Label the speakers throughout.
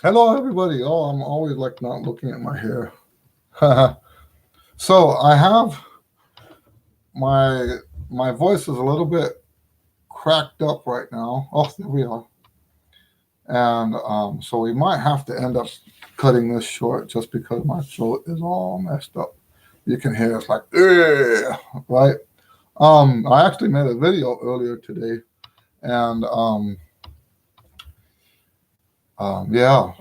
Speaker 1: Hello, everybody. Oh, I'm always like not looking at my hair. So I have my voice is a little bit cracked up right now. Oh, there we are. And so we might have to end up cutting this short just because my throat is all messed up. You can hear it's like, "Ugh," right? I actually made a video earlier today, and yeah,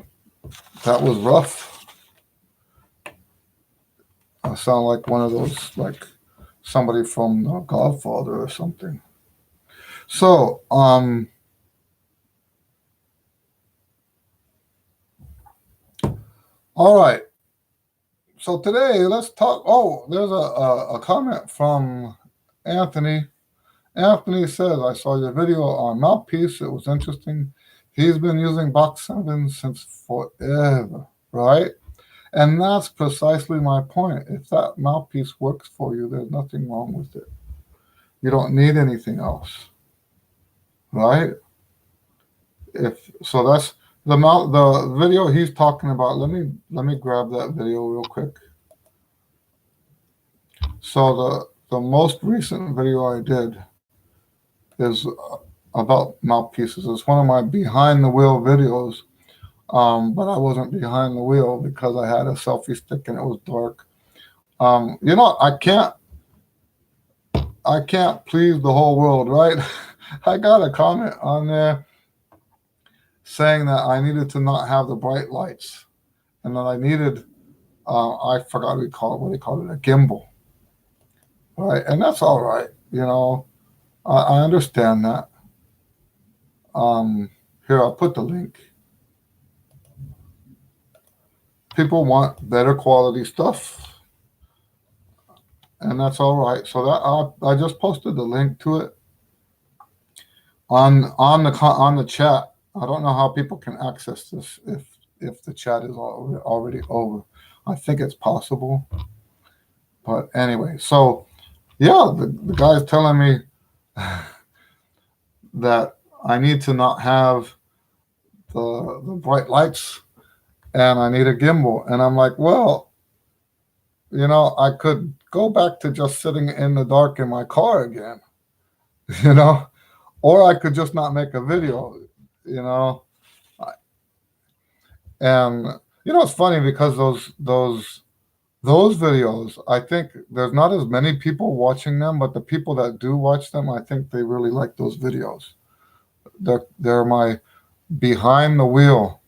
Speaker 1: that was rough. I sound like one of those, like somebody from Godfather or something. So, all right. So today, let's talk. Oh, there's a comment from Anthony. Anthony says, I saw your video on mouthpiece. It was interesting. He's been using box 7 since forever, right? And that's precisely my point. If that mouthpiece works for you, there's nothing wrong with it. You don't need anything else, right? If so, that's the video he's talking about. Let me grab that video real quick. So the most recent video I did is about mouthpieces. It's one of my behind the wheel videos, but I wasn't behind the wheel because I had a selfie stick and it was dark. You know, I can't please the whole world, right? I got a comment on there saying that I needed to not have the bright lights, and that I needed I forgot what they call it, a gimbal, right? And that's all right, you know. I understand that. Here, I'll put the link. People want better quality stuff, and that's all right. So that I just posted the link to it on the chat. I don't know how people can access this if the chat is already over. I think it's possible, but anyway. So yeah, the guy's telling me that I need to not have the bright lights, and I need a gimbal. And I'm like, well, you know, I could go back to just sitting in the dark in my car again, you know, or I could just not make a video, you know. And you know, it's funny because those videos, I think there's not as many people watching them, but the people that do watch them, I think they really like those videos. They're my behind the wheel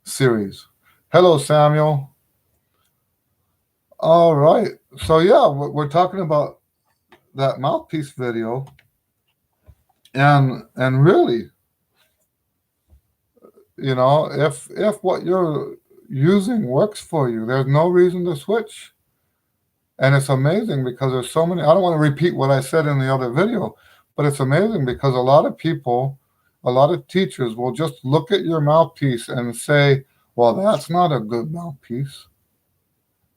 Speaker 1: series. Hello, Samuel. All right. So yeah, we're talking about that mouthpiece video, and really, you know, if what you're using works for you, there's no reason to switch. And it's amazing because there's so many. I don't want to repeat what I said in the other video, but it's amazing because a lot of people, a lot of teachers will just look at your mouthpiece and say, well, that's not a good mouthpiece.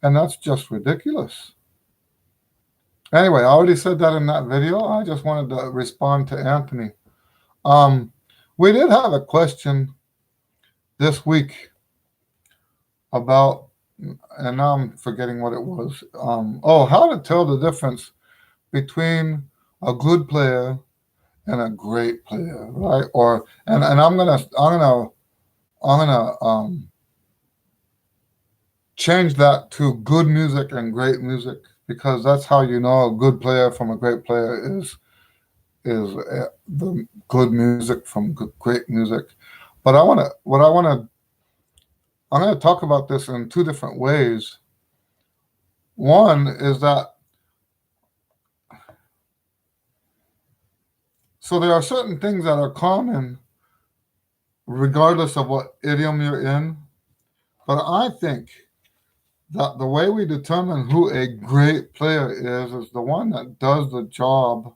Speaker 1: And that's just ridiculous. Anyway, I already said that in that video. I just wanted to respond to Anthony. We did have a question this week about, and now I'm forgetting what it was. How to tell the difference between a good player and a great player, right? Or and I'm gonna change that to good music and great music, because that's how you know a good player from a great player is the good music from great music. But I'm going to talk about this in two different ways. One is that So there are certain things that are common regardless of what idiom you're in. But I think that the way we determine who a great player is the one that does the job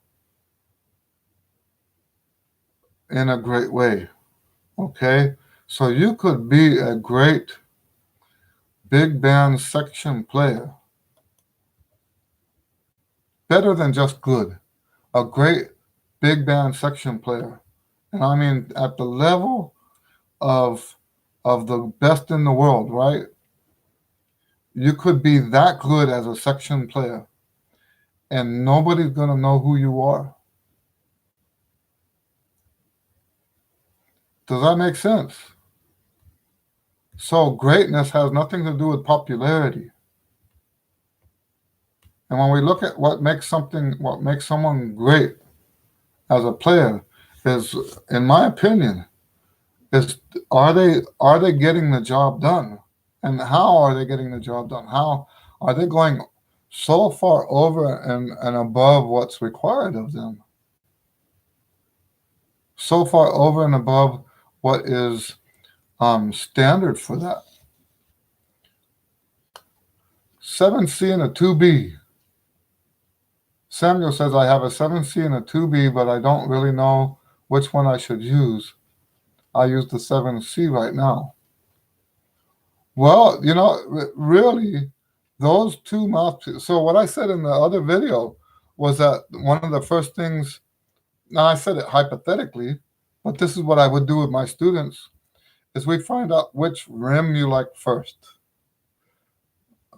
Speaker 1: in a great way. Okay? So you could be a great big band section player, better than just good, a great big band section player. And I mean at the level of the best in the world, right? You could be that good as a section player and nobody's going to know who you are. Does that make sense? So greatness has nothing to do with popularity. And when we look at what makes someone great as a player is, in my opinion, is are they getting the job done? And how are they getting the job done? How are they going so far over and above what's required of them? So far over and above what is standard for that. 7C and a 2B. Samuel says, I have a 7C and a 2B, but I don't really know which one I should use. I use the 7C right now. Well, really, those two mouthpieces. So what I said in the other video was that one of the first things, now I said it hypothetically, but this is what I would do with my students, is we find out which rim you like first.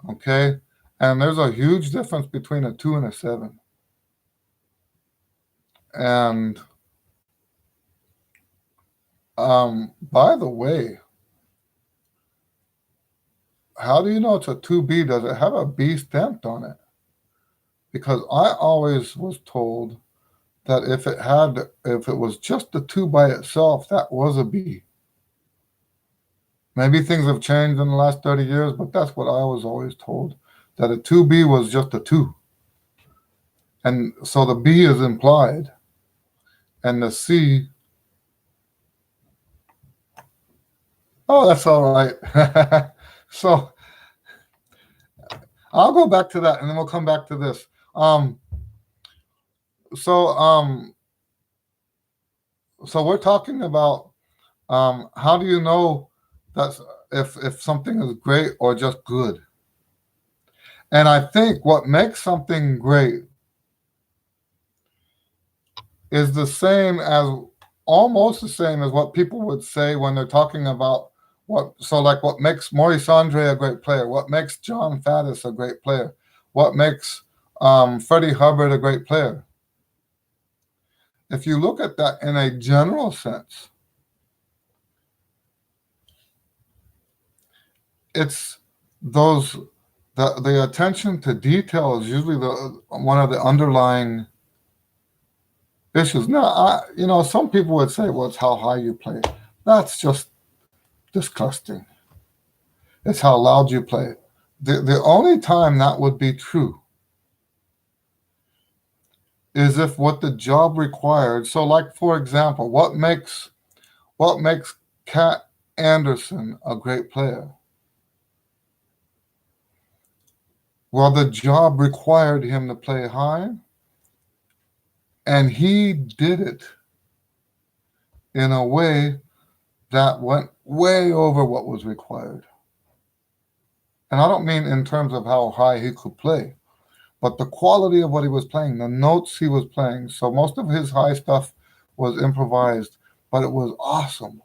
Speaker 1: Okay? And there's a huge difference between a 2 and a 7. And by the way, how do you know it's a 2B? Does it have a B stamped on it? Because I always was told that if it was just the 2 by itself, that was a B. Maybe things have changed in the last 30 years, but that's what I was always told, that a 2B was just a 2. And so the B is implied. And the C, oh, that's all right. So I'll go back to that and then we'll come back to this. So we're talking about how do you know that's if something is great or just good? And I think what makes something great is almost the same as what people would say when they're talking about what makes Maurice Andre a great player, what makes John Faddis a great player, what makes Freddie Hubbard a great player. If you look at that in a general sense, it's the attention to detail is usually one of the underlying issues. Now, some people would say, well, it's how high you play. That's just disgusting. It's how loud you play. The only time that would be true is if what the job required. So, like, for example, what makes Cat Anderson a great player? Well, the job required him to play high, and he did it in a way that went way over what was required. And I don't mean in terms of how high he could play, but the quality of what he was playing, the notes he was playing. So most of his high stuff was improvised, but it was awesome,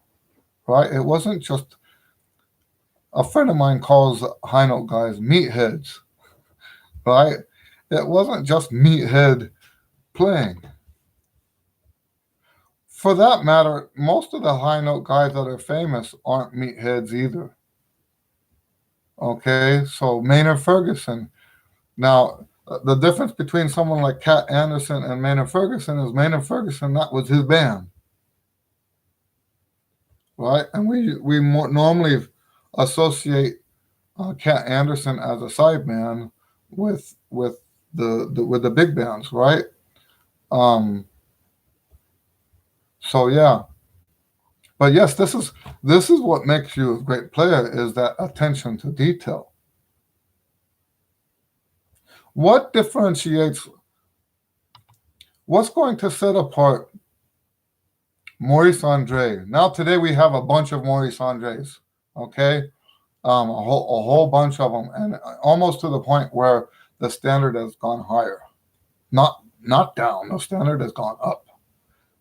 Speaker 1: right? It wasn't just, a friend of mine calls high note guys meatheads, right? It wasn't just meathead playing. For that matter, most of the high note guys that are famous aren't meatheads either. Okay, so Maynard Ferguson. Now, the difference between someone like Cat Anderson and Maynard Ferguson is Maynard Ferguson, that was his band, right? And we normally associate Cat Anderson as a sideman with the big bands, right? So yeah, but yes, this is what makes you a great player, is that attention to detail. What differentiates, what's going to set apart Maurice Andre? Now today we have a bunch of Maurice Andres, okay? A whole bunch of them, and almost to the point where the standard has gone higher, not down. The standard has gone up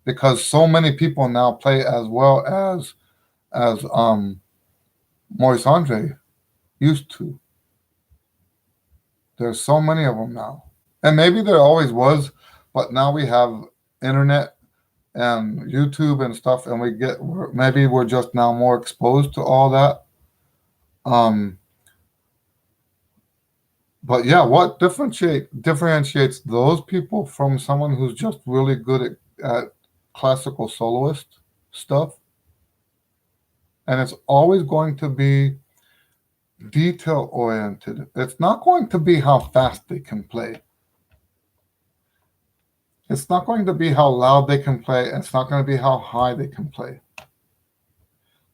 Speaker 1: because so many people now play as well as Maurice Andre used to. There's so many of them now, and maybe there always was, but now we have internet and YouTube and stuff, and maybe we're just now more exposed to all that. Um, but yeah, what differentiates those people from someone who's just really good at classical soloist stuff? And it's always going to be detail oriented. It's not going to be how fast they can play. It's not going to be how loud they can play. It's not going to be how high they can play.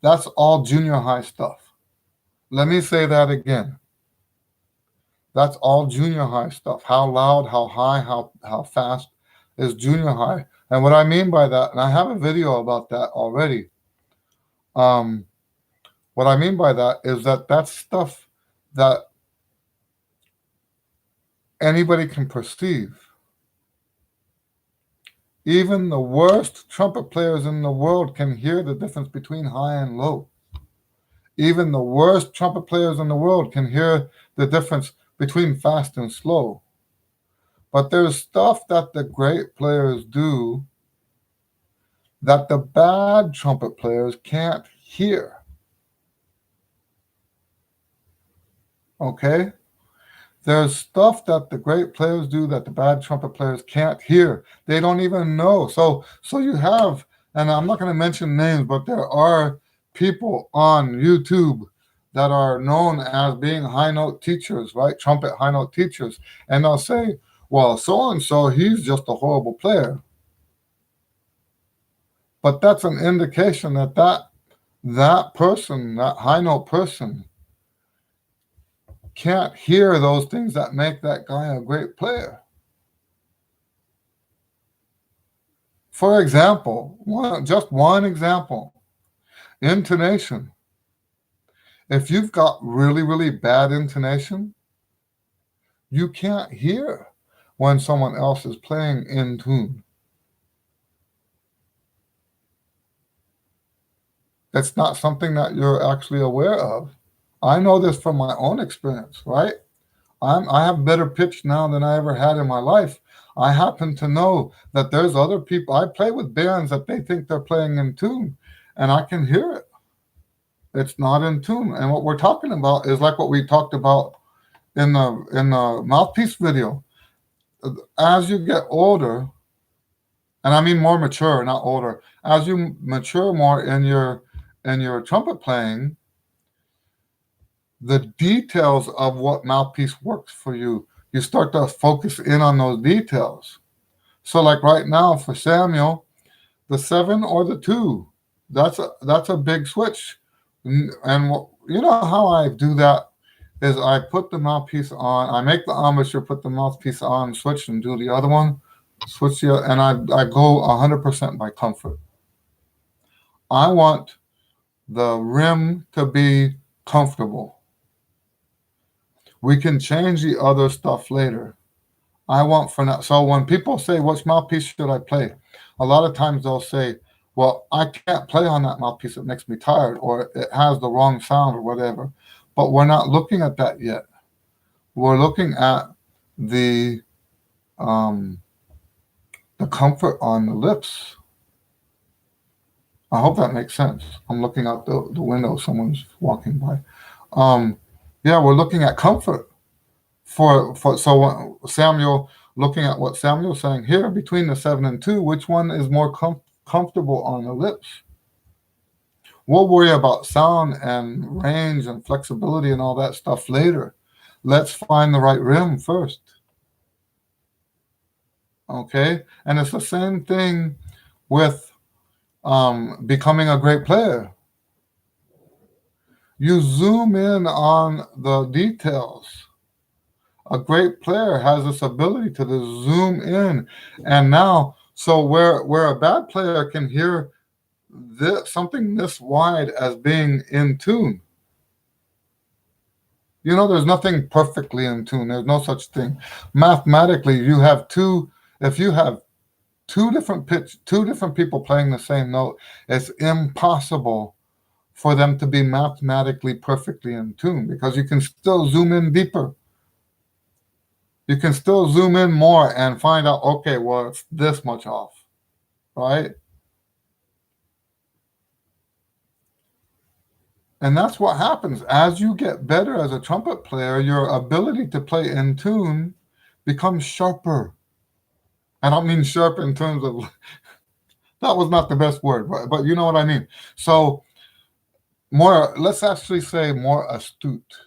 Speaker 1: That's all junior high stuff. Let me say that again. That's all junior high stuff. How loud, how high, how fast is junior high. And what I mean by that, and I have a video about that already. Um, what I mean by that is that that's stuff that anybody can perceive. Even the worst trumpet players in the world can hear the difference between high and low. Even the worst trumpet players in the world can hear the difference between fast and slow. But there's stuff that the great players do that the bad trumpet players can't hear. Okay? There's stuff that the great players do that the bad trumpet players can't hear. They don't even know. So you have, and I'm not going to mention names, but there are people on YouTube that are known as being high note teachers, right? Trumpet high note teachers. And they'll say, well, so and so, he's just a horrible player. But that's an indication that person, that high note person, can't hear those things that make that guy a great player. For example, just one example, intonation. If you've got really, really bad intonation, you can't hear when someone else is playing in tune. It's not something that you're actually aware of. I know this from my own experience, right? I have better pitch now than I ever had in my life. I happen to know that there's other people. I play with bands that they think they're playing in tune, and I can hear it. It's not in tune. And what we're talking about is like what we talked about in the mouthpiece video. As you get older, and I mean more mature, not older, as you mature more in your trumpet playing, the details of what mouthpiece works for you, you start to focus in on those details. So like right now for Samuel, the 7 or the 2, that's a big switch. And you know how I do that is I put the mouthpiece on, I make the embouchure, put the mouthpiece on, switch, and do the other one, and I go 100% by comfort. I want the rim to be comfortable. We can change the other stuff later. I want for now. So when people say, which mouthpiece should I play? A lot of times they'll say, well, I can't play on that mouthpiece. It makes me tired, or it has the wrong sound, or whatever. But we're not looking at that yet. We're looking at the comfort on the lips. I hope that makes sense. I'm looking out the window. Someone's walking by. Yeah, we're looking at comfort. So Samuel, looking at what Samuel's saying here, between the 7 and 2, which one is more comfortable on the lips? We'll worry about sound and range and flexibility and all that stuff later. Let's find the right rim first. Okay? And it's the same thing with becoming a great player. You zoom in on the details. A great player has this ability to just zoom in, and now, so where a bad player can hear this, something this wide as being in tune. There's nothing perfectly in tune. There's no such thing. Mathematically, you have two. If you have two different people playing the same note, it's impossible for them to be mathematically perfectly in tune, because you can still zoom in deeper. You can still zoom in more and find out, okay, well, it's this much off, right? And that's what happens. As you get better as a trumpet player, your ability to play in tune becomes sharper. I don't mean sharp in terms of, that was not the best word, but you know what I mean. So more, let's actually say more astute,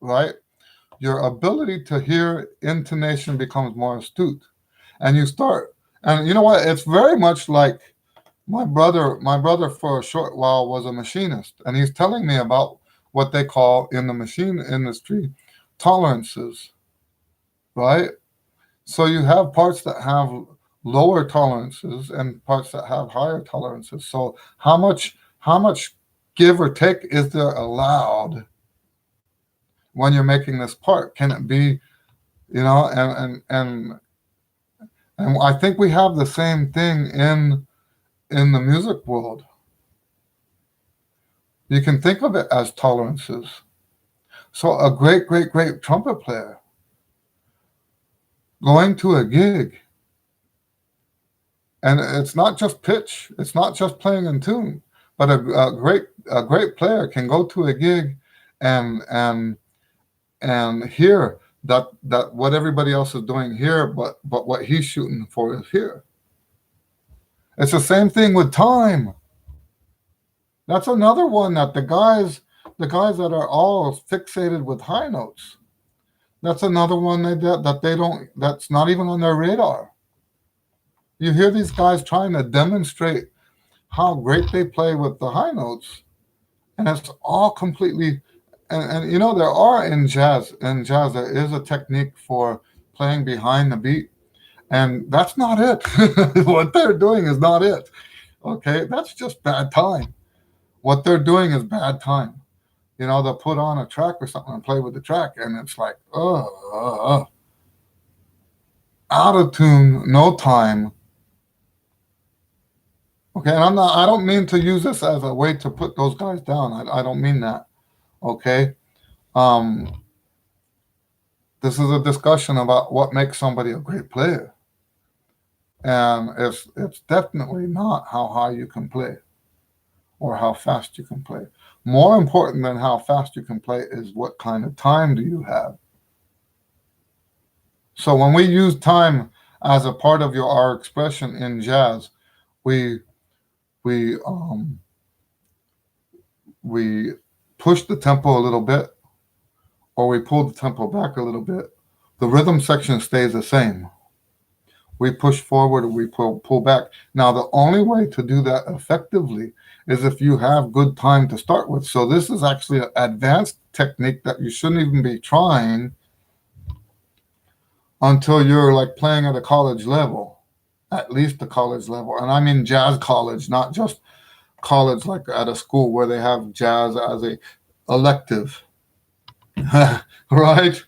Speaker 1: right? Your ability to hear intonation becomes more astute. And you start, and you know what? It's very much like my brother for a short while was a machinist, and he's telling me about what they call in the machine industry tolerances, right? So you have parts that have lower tolerances and parts that have higher tolerances. So how much give or take is there allowed when you're making this part? Can it be, and I think we have the same thing in the music world. You can think of it as tolerances. So a great, great, great trumpet player going to a gig, and it's not just pitch, it's not just playing in tune, but a great player can go to a gig and hear that what everybody else is doing here, but what he's shooting for is here. It's the same thing with time. That's another one that the guys that are all fixated with high notes. That's another one that they don't. That's not even on their radar. You hear these guys trying to demonstrate how great they play with the high notes, and it's all completely. And there are in jazz there is a technique for playing behind the beat, and that's not it. What they're doing is not it. Okay, that's just bad time. What they're doing is bad time. They'll put on a track or something and play with the track, and it's like, out of tune, no time. Okay, and I don't mean to use this as a way to put those guys down. I don't mean that. Okay. Um, this is a discussion about what makes somebody a great player. And it's definitely not how high you can play or how fast you can play. More important than how fast you can play is what kind of time do you have. So when we use time as a part of our expression in jazz, we we um, we push the tempo a little bit, or we pull the tempo back a little bit. The rhythm section stays the same. We push forward or we pull back. Now, the only way to do that effectively is if you have good time to start with. So this is actually an advanced technique that you shouldn't even be trying until you're like playing at a college level, at least a college level. And I mean jazz college, not just college like at a school where they have jazz as a elective, right?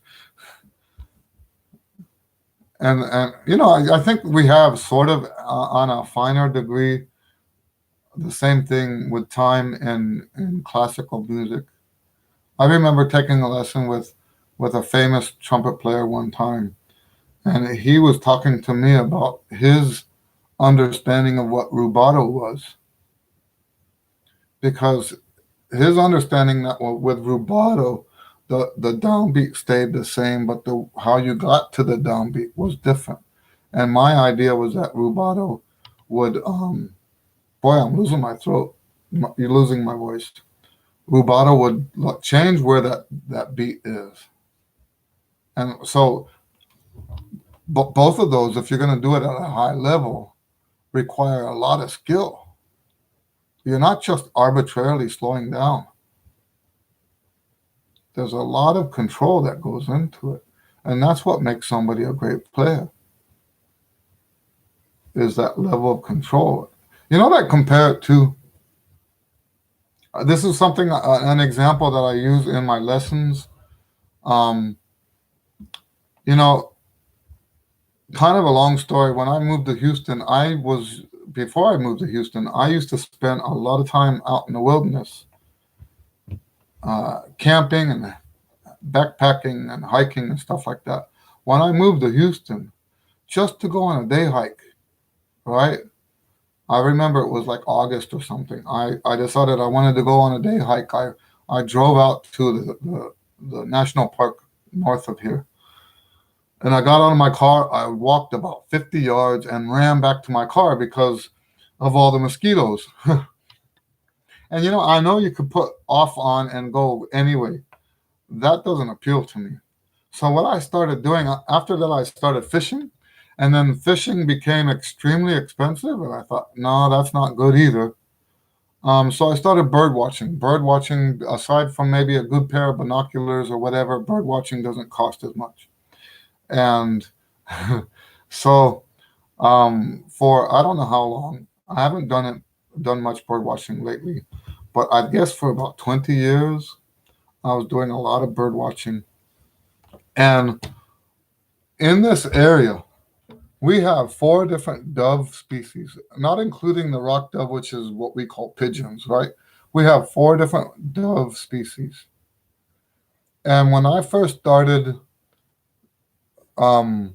Speaker 1: And I think we have sort of on a finer degree the same thing with time in classical music. I remember taking a lesson with a famous trumpet player one time, and he was talking to me about his understanding of what rubato was, because his understanding that with rubato, the downbeat stayed the same, but the how you got to the downbeat was different. And my idea was that rubato would boy, I'm losing my throat. You're losing my voice. Rubato would change where that beat is, and so both of those, if you're going to do it at a high level, require a lot of skill. You're not just arbitrarily slowing down. There's a lot of control that goes into it. And that's what makes somebody a great player, is that level of control. You know, that compare it to, this is something, an example that I use in my lessons. Um, you know, kind of a long story. When I moved to Houston, before I moved to Houston, I used to spend a lot of time out in the wilderness, camping and backpacking and hiking and stuff like that. When I moved to Houston, just to go on a day hike, right? I remember it was like August or something. I decided I wanted to go on a day hike. I drove out to the national park north of here. And I got out of my car. I walked about 50 yards and ran back to my car because of all the mosquitoes. And I know you could put off on and go anyway. That doesn't appeal to me. So what I started doing after that, I started fishing, and then fishing became extremely expensive. And I thought, no, that's not good either. So I started bird watching. Bird watching, aside from maybe a good pair of binoculars or whatever, bird watching doesn't cost as much. And so for I don't know how long, I haven't done much bird watching lately, but I guess for about 20 years, I was doing a lot of bird watching. And in this area, we have 4 different dove species, not including the rock dove, which is what we call pigeons, right? We have 4 different dove species. And when I first started um,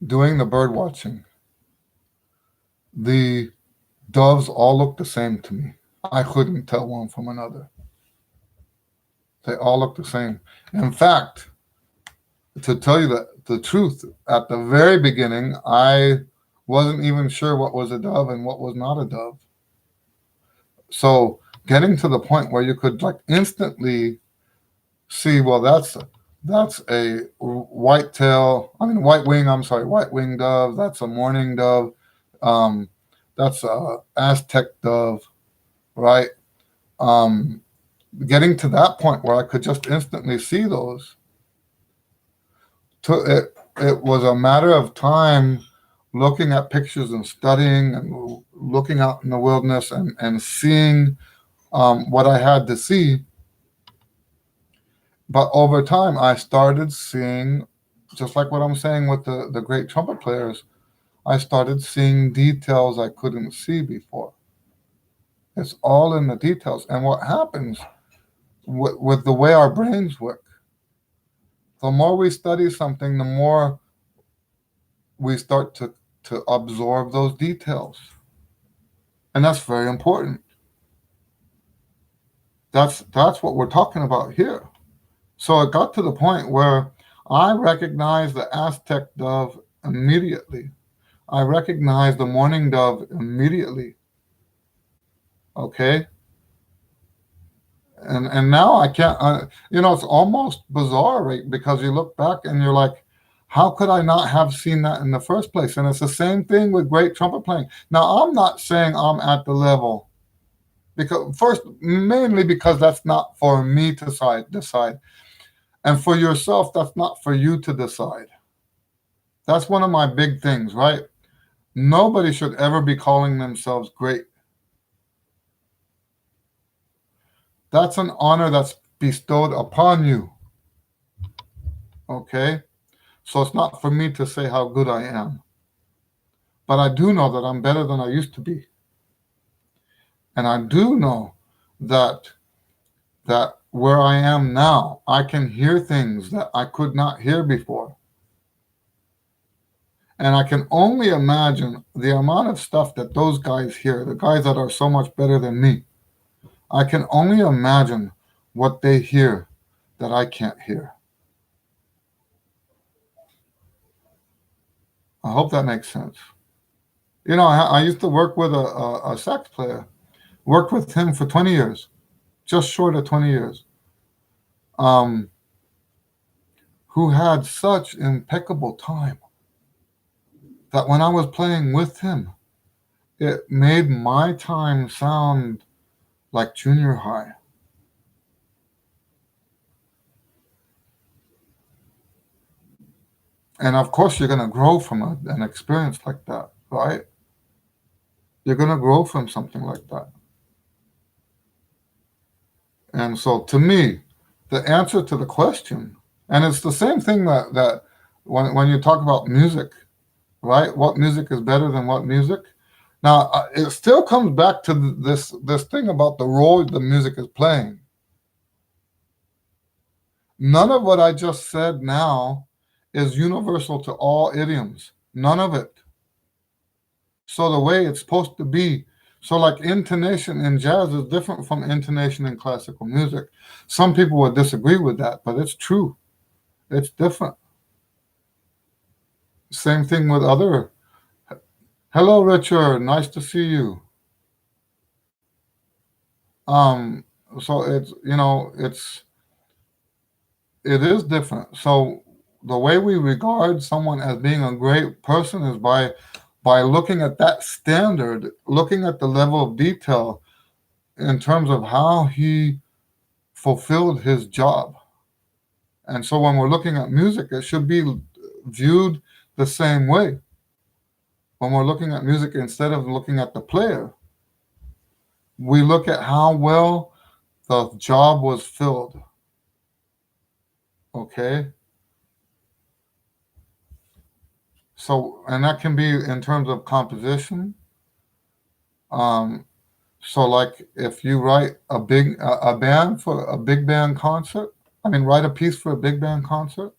Speaker 1: doing the bird watching, the doves all looked the same to me. I couldn't tell one from another. They all look the same. In fact, to tell you the truth, at the very beginning, I wasn't even sure what was a dove and what was not a dove. So getting to the point where you could like instantly see, well, that's a white wing. I'm sorry, white wing dove. That's a mourning dove. Um, that's a Aztec dove, right? Um, Getting to that point where I could just instantly see those, it was a matter of time looking at pictures and studying and looking out in the wilderness and seeing what I had to see. But over time, I started seeing, just like what I'm saying with the great trumpet players, I started seeing details I couldn't see before. It's all in the details. And what happens with the way our brains work, the more we study something, the more we start to absorb those details. And that's very important. That's what we're talking about here. So it got to the point where I recognized the Aztec dove immediately. I recognized the mourning dove immediately. Okay. And now I can't, it's almost bizarre, right? Because you look back and you're like, how could I not have seen that in the first place? And it's the same thing with great trumpet playing. Now, I'm not saying I'm at the level, because mainly because that's not for me to decide. And for yourself, that's not for you to decide. That's one of my big things, right? Nobody should ever be calling themselves great. That's an honor that's bestowed upon you. Okay? So it's not for me to say how good I am. But I do know that I'm better than I used to be. And I do know that where I am now, I can hear things that I could not hear before. And I can only imagine the amount of stuff that those guys hear, the guys that are so much better than me. I can only imagine what they hear that I can't hear. I hope that makes sense. I used to work with a sax player, worked with him for 20 years, just short of 20 years, who had such impeccable time that when I was playing with him, it made my time sound like junior high. And of course, you're going to grow from an experience like that, right? You're going to grow from something like that. And so, to me, the answer to the question, and it's the same thing that when you talk about music, right? What music is better than what music? Now, it still comes back to this thing about the role the music is playing. None of what I just said now is universal to all idioms. None of it. So the way it's supposed to be. So like intonation in jazz is different from intonation in classical music. Some people would disagree with that, but it's true. It's different. Same thing with other. Hello, Richard. Nice to see you. Um, so it is different. So the way we regard someone as being a great person is by looking at that standard, looking at the level of detail in terms of how he fulfilled his job. And so when we're looking at music, it should be viewed the same way. When we're looking at music, instead of looking at the player, we look at how well the job was filled. Okay? So, and that can be in terms of composition. Um, so like if you write a band for a big band concert, write a piece for a big band concert,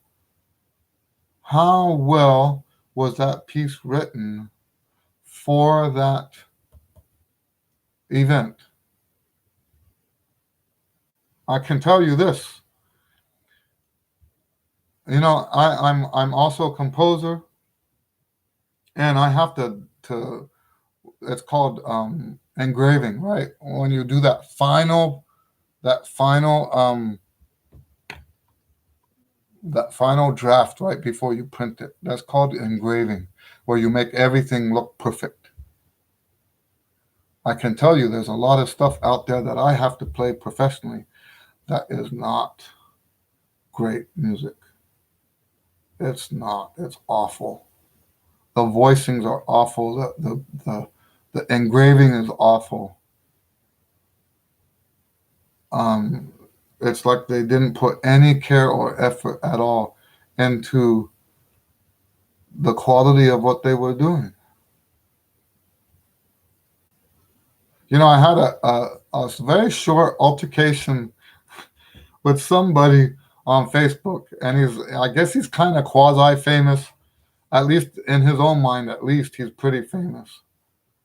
Speaker 1: how well was that piece written for that event? I can tell you this. I'm also a composer, and I have to it's called engraving, right? When you do that final that final draft right before you print it. That's called engraving, where you make everything look perfect. I can tell you there's a lot of stuff out there that I have to play professionally that is not great music. It's not. It's awful. The voicings are awful. The engraving is awful. Um, it's like they didn't put any care or effort at all into the quality of what they were doing. I had a very short altercation with somebody on Facebook, and I guess he's kind of quasi famous, at least in his own mind, at least he's pretty famous,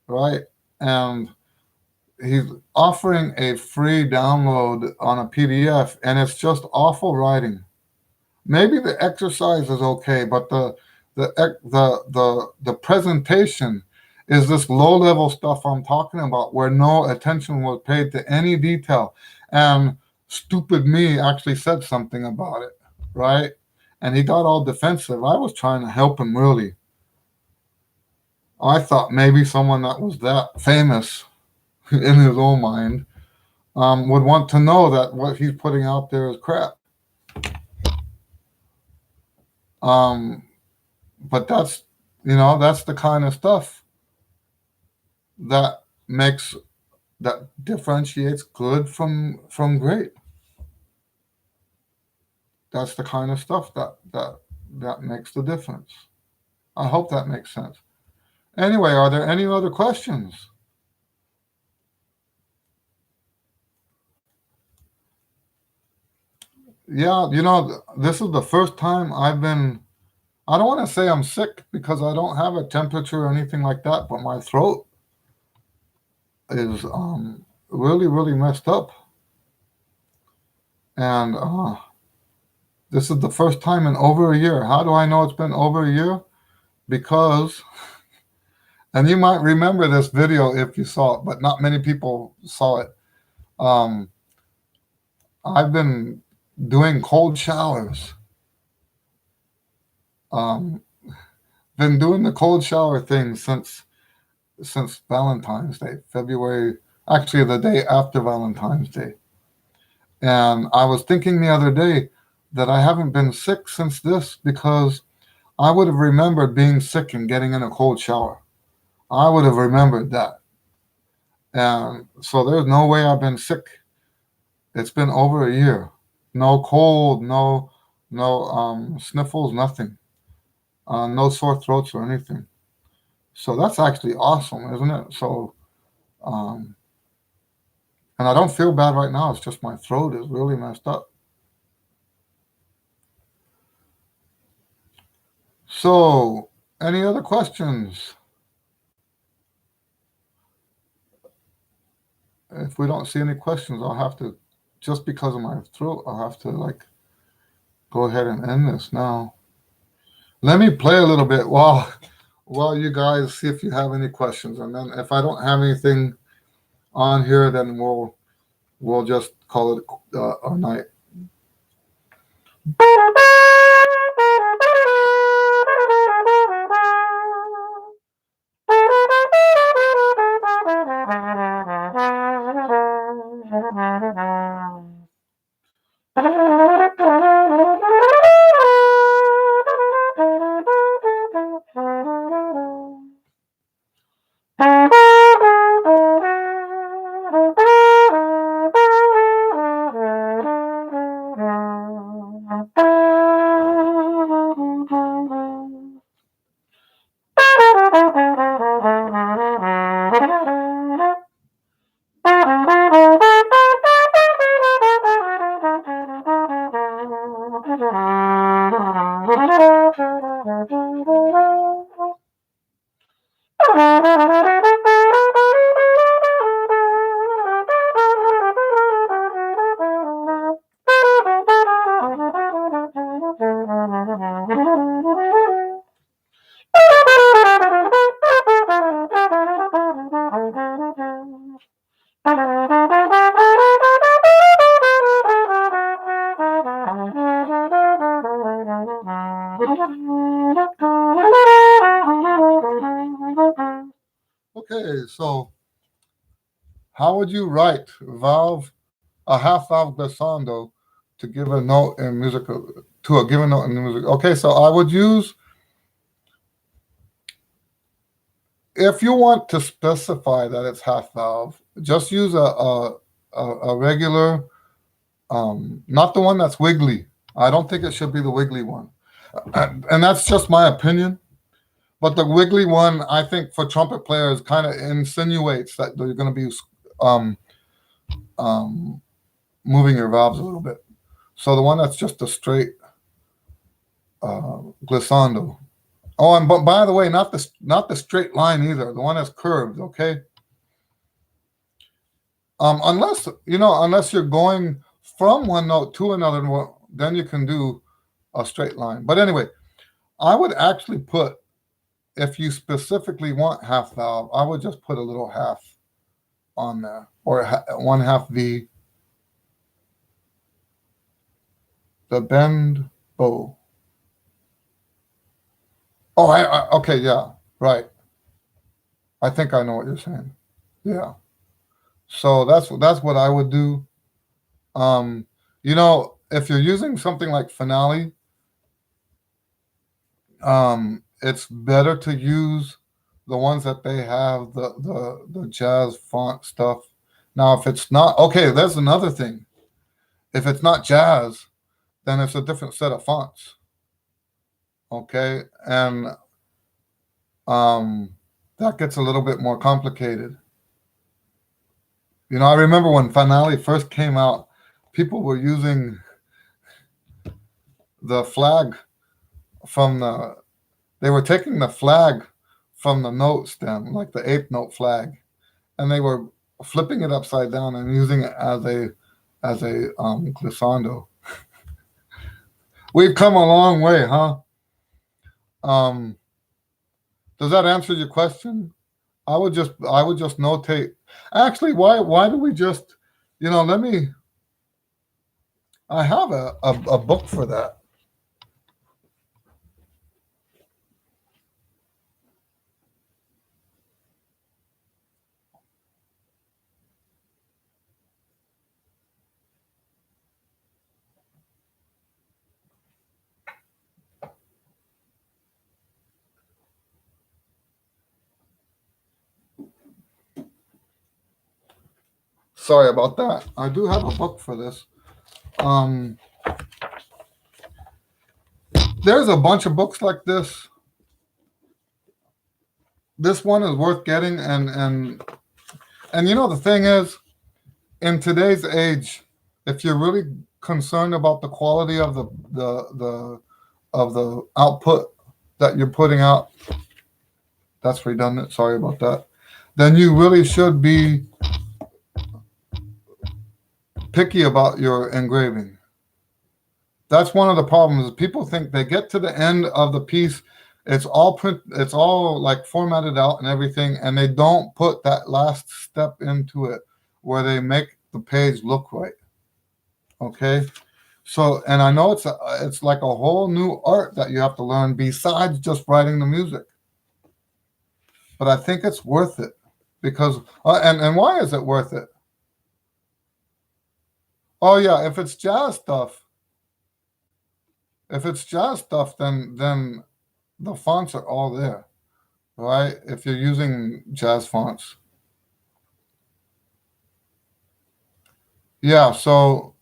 Speaker 1: right? And he's offering a free download on a PDF, and it's just awful writing. Maybe the exercise is okay, but the presentation is this low level stuff I'm talking about, where no attention was paid to any detail, and stupid me actually said something about it, right? And he got all defensive. I was trying to help him, really. I thought maybe someone that was that famous in his own mind would want to know that what he's putting out there is crap. Um, but that's the kind of stuff that makes that differentiates good from great. That's the kind of stuff that makes the difference. I hope that makes sense. Anyway, are there any other questions? Yeah, this is the first time I've been. I don't want to say I'm sick because I don't have a temperature or anything like that, but my throat is really, really messed up. And this is the first time in over a year. How do I know it's been over a year? Because, and you might remember this video if you saw it, but not many people saw it. Um, I've been doing cold showers. Um, been doing the cold shower thing since since Valentine's Day, February, actually the day after Valentine's Day. And I was thinking the other day that I haven't been sick since this because I would have remembered being sick and getting in a cold shower. I would have remembered that. And so there's no way I've been sick. It's been over a year. No cold, no sniffles, nothing. No sore throats or anything. So that's actually awesome, isn't it? So, um, and I don't feel bad right now. It's just my throat is really messed up. So, any other questions? If we don't see any questions, I'll have to, just because of my throat, I'll have to like go ahead and end this now. Let me play a little bit while you guys see if you have any questions, and then if I don't have anything on here, then we'll just call it a night. Okay, so how would you write valve a half valve glissando to give a note in musical to a given note in the music? Okay, so I would use, if you want to specify that it's half valve, just use a regular, not the one that's wiggly. I don't think it should be the wiggly one, and that's just my opinion. But the wiggly one, I think for trumpet players, kind of insinuates that they're going to be um, um, moving your valves a little bit. So the one that's just a straight glissando. Oh, and but by the way, not the straight line either. The one that's curved. Okay. Unless you're going from one note to another note, then you can do a straight line. But anyway, I would actually put, if you specifically want half valve, I would just put a little half on there, or one half V. The bend bow. Oh, okay, yeah, right. I think I know what you're saying. Yeah. So that's what I would do. Um, if you're using something like Finale, it's better to use the ones that they have the jazz font stuff. Now, if it's not okay, there's another thing. If it's not jazz, then it's a different set of fonts. Okay, and um, that gets a little bit more complicated. I remember when Finale first came out, people were using the flag from the. They were taking the flag from the note stem, like the eighth note flag, and they were flipping it upside down and using it as a glissando. We've come a long way, huh? Um, does that answer your question? I would just notate. Actually, why do we just, let me. I have a book for that. Sorry about that. I do have a book for this. Um, there's a bunch of books like this. This one is worth getting, and you know the thing is, in today's age, if you're really concerned about the quality of the output that you're putting out, that's redundant. Sorry about that. Then you really should be picky about your engraving. That's one of the problems. People think they get to the end of the piece, it's all like formatted out and everything, and they don't put that last step into it where they make the page look right. Okay? So, and I know it's like a whole new art that you have to learn besides just writing the music. But I think it's worth it because and why is it worth it? Oh yeah, if it's jazz stuff, then the fonts are all there, right? If you're using jazz fonts, yeah. So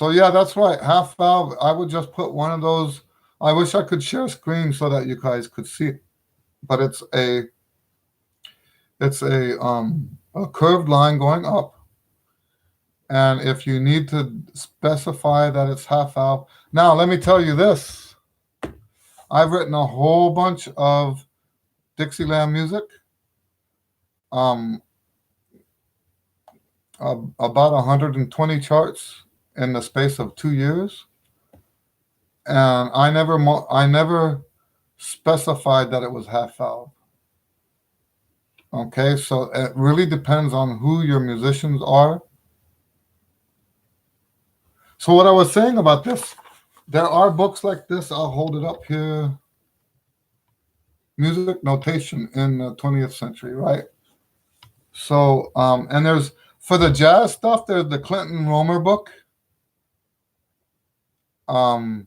Speaker 1: yeah, that's right. Half valve. I would just put one of those. I wish I could share screen so that you guys could see it, but it's a curved line going up. And if you need to specify that it's half valve, now let me tell you this: I've written a whole bunch of Dixieland music, um, about 120 charts in the space of 2 years, and I never specified that it was half valve. Okay, so it really depends on who your musicians are. So what I was saying about this, there are books like this. I'll hold it up here. Music notation in the 20th century, right? So, and there's for the jazz stuff, there's the Clinton Romer book. Um,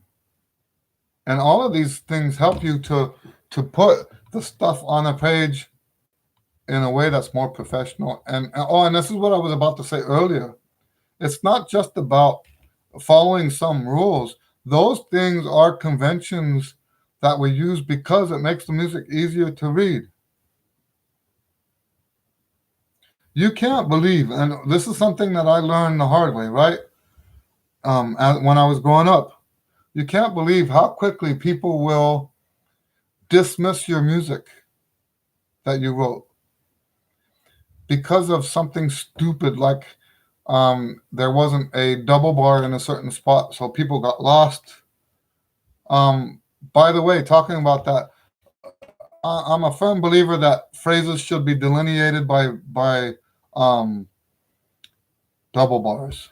Speaker 1: and all of these things help you to put the stuff on a page in a way that's more professional. And this is what I was about to say earlier. It's not just about following some rules. Those things are conventions that we use because it makes the music easier to read. You can't believe, and this is something that I learned the hard way, right? When I was growing up, you can't believe how quickly people will dismiss your music that you wrote because of something stupid like there wasn't a double bar in a certain spot, so people got lost. By the way, talking about that, I'm a firm believer that phrases should be delineated by um, double bars,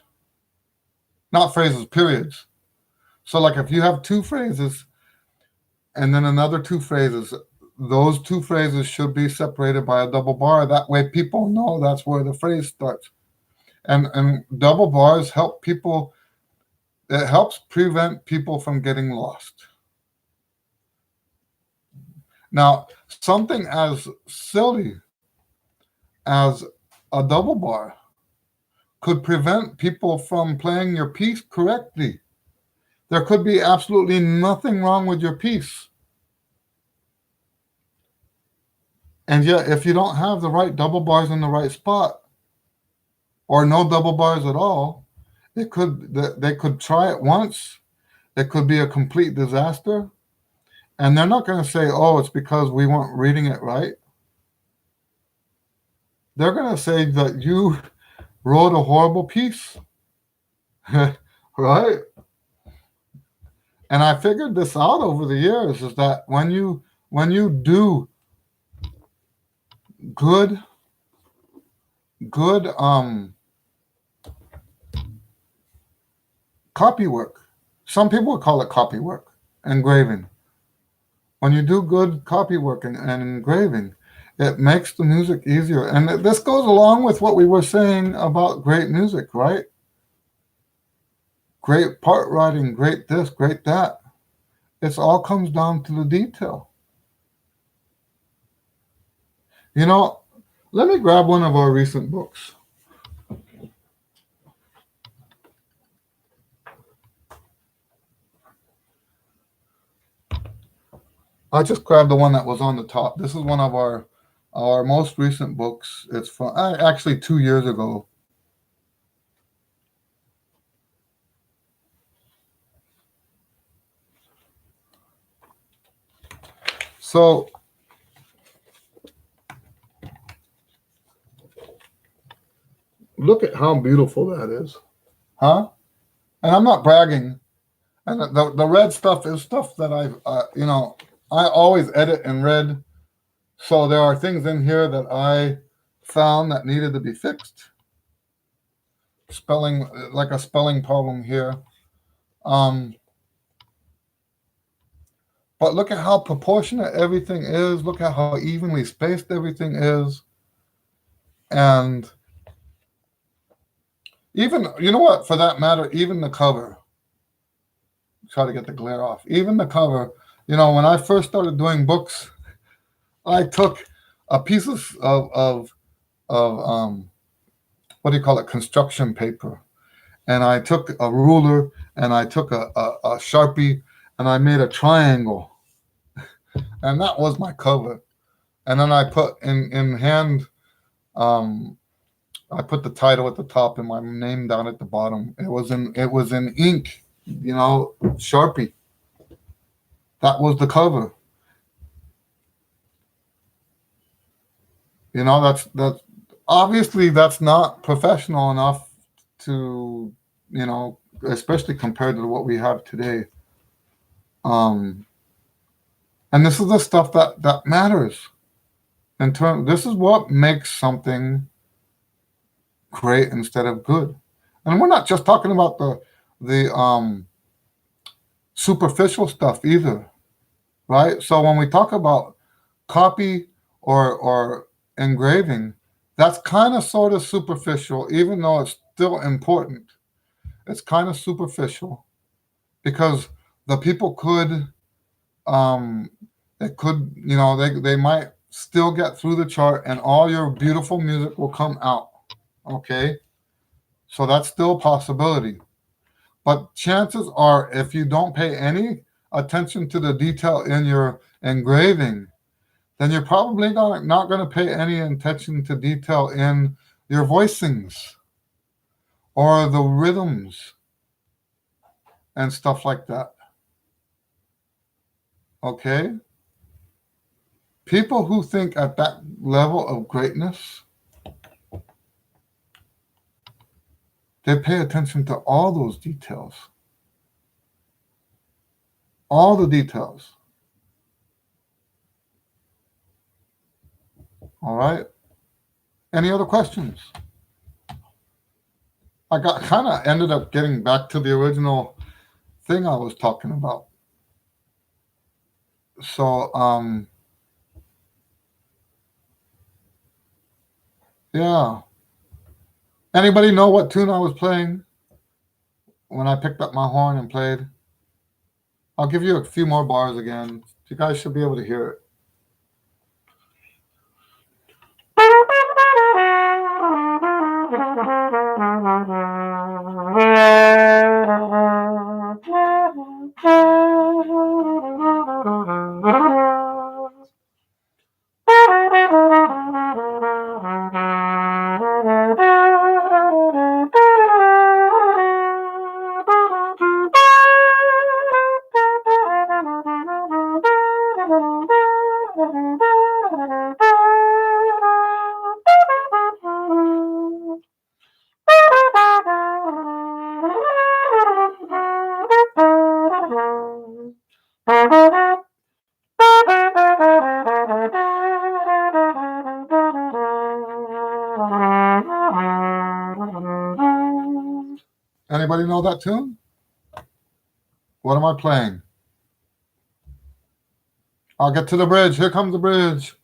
Speaker 1: not phrases, periods. So, like if you have two phrases and then another two phrases, those two phrases should be separated by a double bar. That way, people know that's where the phrase starts. And double bars help people. It helps prevent people from getting lost. Now, something as silly as a double bar could prevent people from playing your piece correctly. There could be absolutely nothing wrong with your piece. And yet, if you don't have the right double bars in the right spot, or no double bars at all, they could try it once. It could be a complete disaster. And they're not going to say, oh, it's because we weren't reading it right. They're going to say that you wrote a horrible piece. Right? And I figured this out over the years is that when you do good copy work, some people would call it copy work, engraving. When you do good copy work and engraving, it makes the music easier. And this goes along with what we were saying about great music, right? Great part writing, great this, great that. It all comes down to the detail. You know, let me grab one of our recent books. I just grabbed the one that was on the top. This is one of our most recent books. It's from actually 2 years ago. So look at how beautiful that is, huh? And I'm not bragging. And the red stuff is stuff that I always edit and read. So there are things in here that I found that needed to be fixed. Spelling, like a spelling problem here. But look at how proportionate everything is. Look at how evenly spaced everything is. And even, you know what, for that matter, even the cover. Try to get the glare off. Even the cover, when I first started doing books, I took a piece of what do you call it, construction paper. And I took a ruler and I took a Sharpie and I made a triangle. And that was my cover. And then I put in hand, I put the title at the top and my name down at the bottom. It was in ink, Sharpie. That was the cover. That's obviously that's not professional enough to, especially compared to what we have today. Um, and this is the stuff that matters. This is what makes something great instead of good. And we're not just talking about the superficial stuff either, right? So when we talk about copy or engraving, that's kind of sort of superficial, even though it's still important. It's kind of superficial because the people could, it could, they might still get through the chart and all your beautiful music will come out. Okay. So that's still a possibility. But chances are, if you don't pay any attention to the detail in your engraving, then you're probably not going to pay any attention to detail in your voicings or the rhythms and stuff like that. Okay? People who think at that level of greatness, they pay attention to all those details. All the details. All right? Any other questions? I got kind of ended up getting back to the original thing I was talking about. So, yeah. Anybody know what tune I was playing when I picked up my horn and played? I'll give you a few more bars again. You guys should be able to hear it. Anybody know that tune? What am I playing? I'll get to the bridge. Here comes the bridge.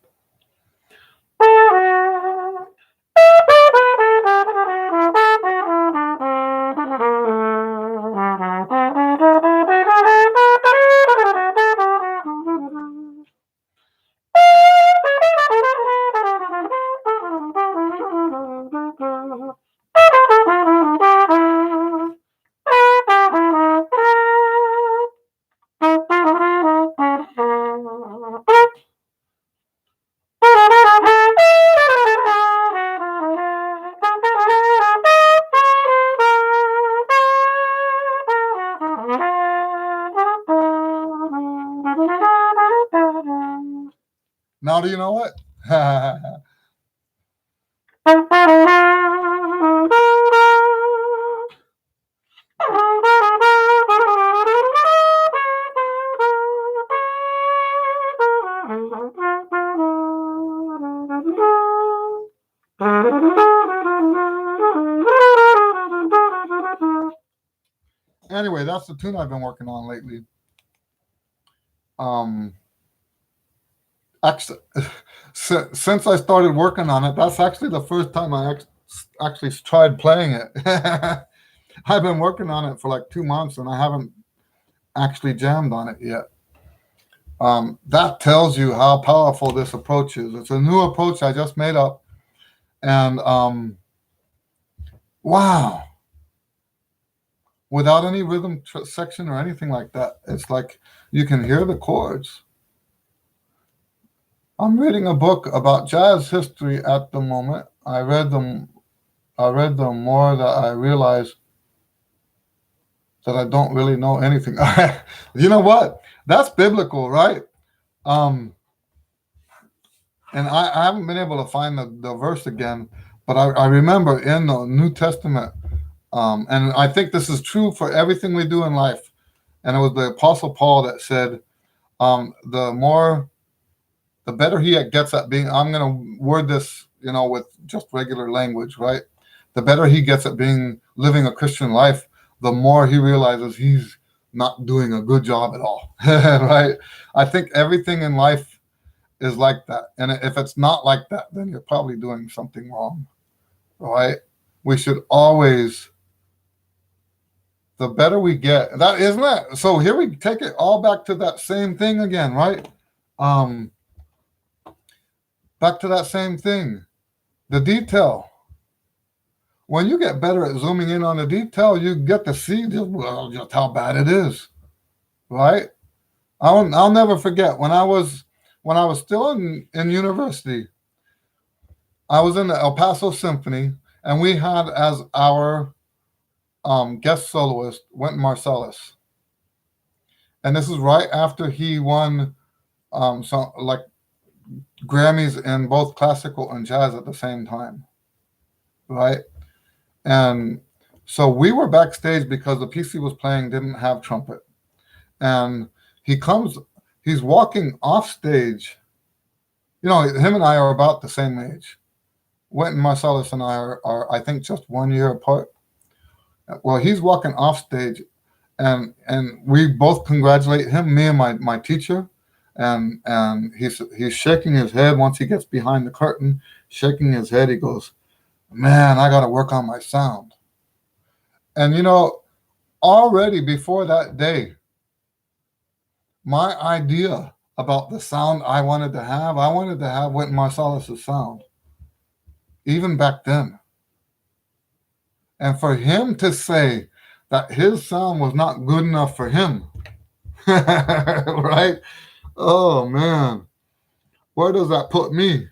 Speaker 1: Now do you know it? Anyway, that's the tune I've been working on lately. Um, actually, since I started working on it, that's actually the first time I actually tried playing it. I've been working on it for like 2 months and I haven't actually jammed on it yet. That tells you how powerful this approach is. It's a new approach I just made up. And wow, without any rhythm section or anything like that, it's like you can hear the chords. I'm reading a book about jazz history at the moment. I read them more that I realized that I don't really know anything. You know what? That's biblical, right? And I haven't been able to find the verse again, but I remember in the New Testament, and I think this is true for everything we do in life. And it was the Apostle Paul that said, the better he gets at being, I'm going to word this, with just regular language, right? The better he gets at living a Christian life, the more he realizes he's not doing a good job at all, right? I think everything in life is like that. And if it's not like that, then you're probably doing something wrong, right? We should always, the better we get, that isn't it? So here we take it all back to that same thing again, right? Back to that same thing, the detail. When you get better at zooming in on the detail, you get to see just how bad it is, right? I'll never forget when I was still in university. I was in the El Paso Symphony, and we had as our guest soloist Wynton Marsalis, and this is right after he won some like Grammys in both classical and jazz at the same time, right? And so we were backstage because the piece he was playing didn't have trumpet. And he's walking off stage. Him and I are about the same age. Wynton Marsalis and I are I think, just 1 year apart. Well, he's walking off stage, and we both congratulate him, me and my teacher. And he's shaking his head once he gets behind the curtain, shaking his head. He goes, "Man, I got to work on my sound." And already before that day, my idea about the sound I wanted to have Wynton Marsalis' sound, even back then. And for him to say that his sound was not good enough for him, right? Oh man, where does that put me?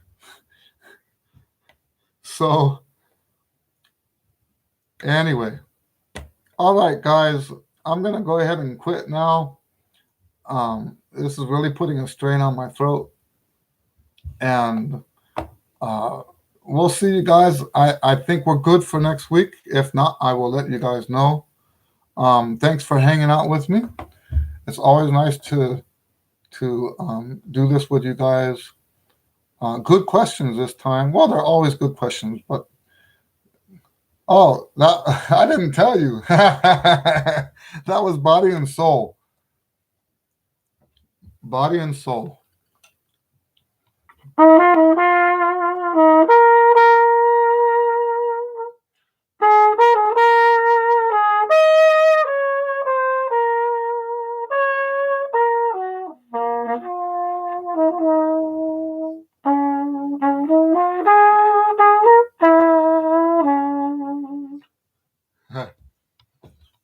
Speaker 1: So anyway, all right, guys, I'm gonna go ahead and quit now. This is really putting a strain on my throat, and we'll see you guys. I think we're good for next week. If not, I will let you guys know. Thanks for hanging out with me. It's always nice to do this with you guys. Good questions this time. Well, they're always good questions, but that I didn't tell you. That was Body and Soul. Body and Soul.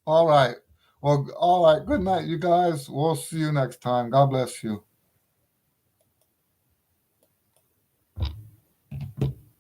Speaker 1: All right. Well, all right. Good night, you guys. We'll see you next time. God bless you.